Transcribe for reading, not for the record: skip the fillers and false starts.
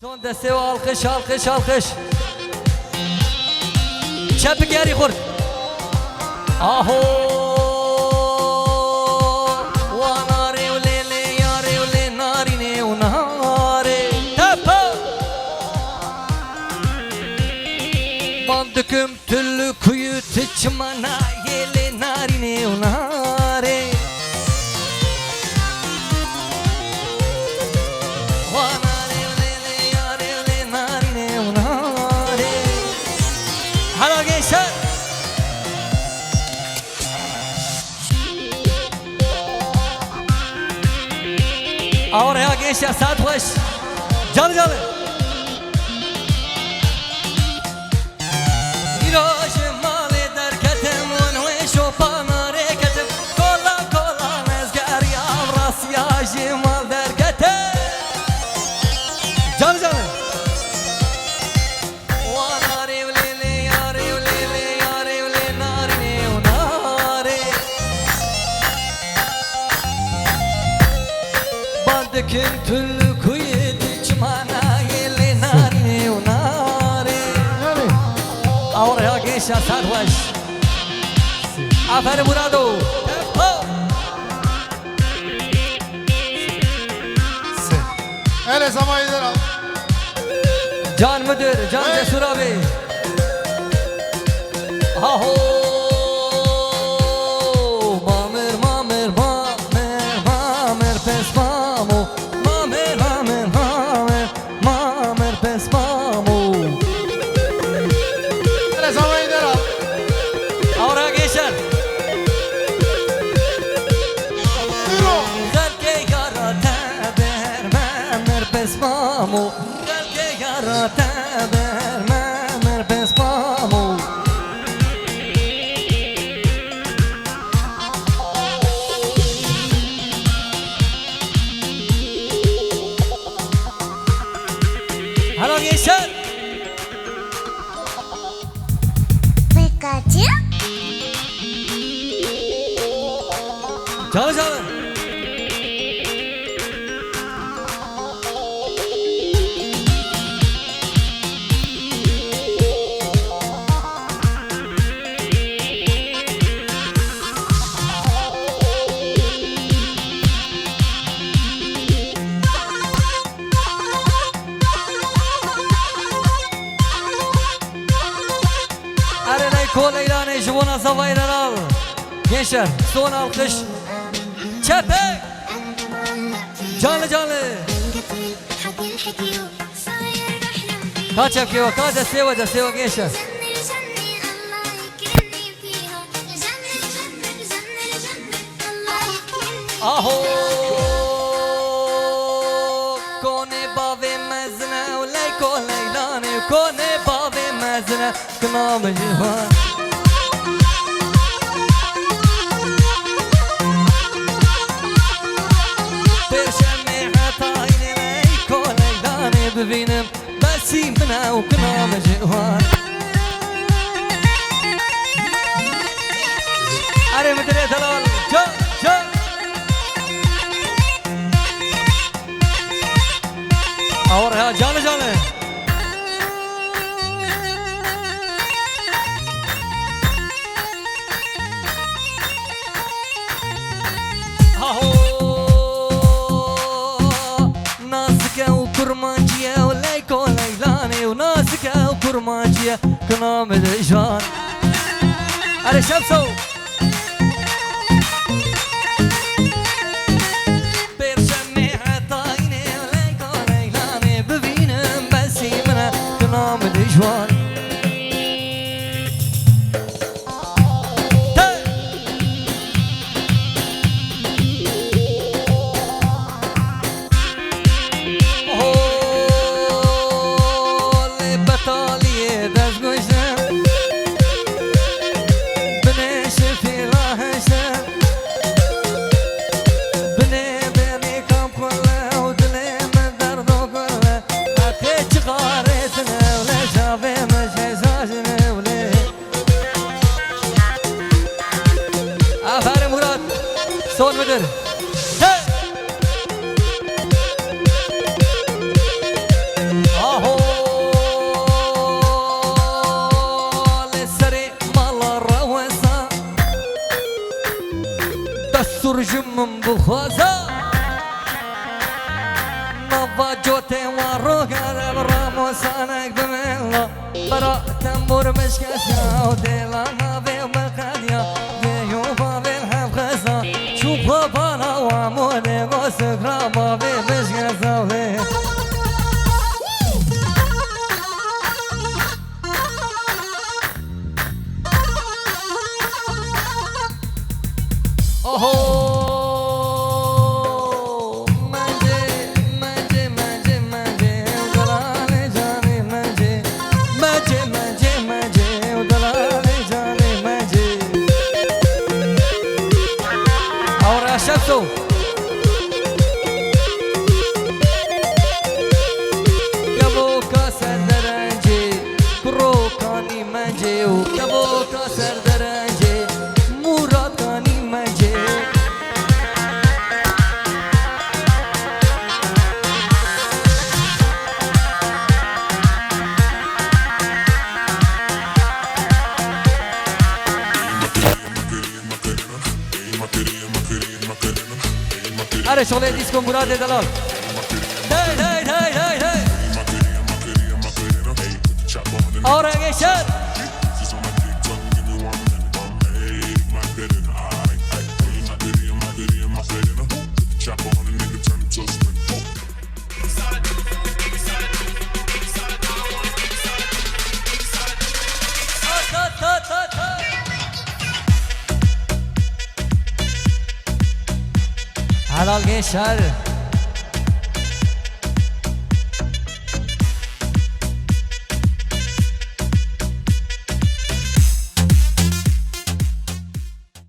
Son desteği alkış alkış alkış. Çepik yeri kur. Aho. Wanare ulele yare ule narine unare. Tepe. Bandıkım tüllü kuyu tıçmana yele narine unare. Hadi gençler. Oraya gençler saat baş. Canlı canlı. İrajı mal eder ketem ve şopan hareketim. Kola kola mezger yavras yajı mal der ketem. Canlı canlı. Bandıkın tüllü kuyu tıçmana yeli narine unare. Oraya gençler sarhoş. Aferin Murado. Hele zamanıdır al. Can müdür, Can Cesur abi. Aho. Mamer mamer mamer mamer pes mamu. Mamer mamer mamer mamer pes mamu. Hele zamanıdır al. Oraya gençler. Galke yarata vermemer pes mamu. Galke yarata vermemer pes mamu. Halo gençler. Pikachu. Canlı canlı. Arenay kolayla ne jibona zavayran al. Gençler son alkış. Çepek. Canlı canlı. Kaç yapıyor? Kaç desteği gençler. Aho. Kone bave mezne ulay kolayla ne kone bave mezne kınam civan. ببینم بسی منه و کنام جوان اره مدره دلال جا جا اور جانه جانه kurmancıya olay kolaylanı و نازکه و kurmancıya کنام جان اره شب سو برشمه حتاینه olay kolaylanı ببینم بسی منه کنام جوان Beneşe آهو لسری مال روزا دستور جمم بخوازا نوا جوته و روگر برامو سانک بملا برا تنبور مشکسیا و دلا نوی مقدیا ویو باویل هم خزا چوبا بالا و مونه و سکرا باوی مشکسا وی شمسو کبو کا سر درنجی کرو کانی منجی و کبو کا سر درنجی مورا کانی منجی Are شغله دیسکو مراد دلال هی هی هی هی هی آرنگ شهر حلال شهر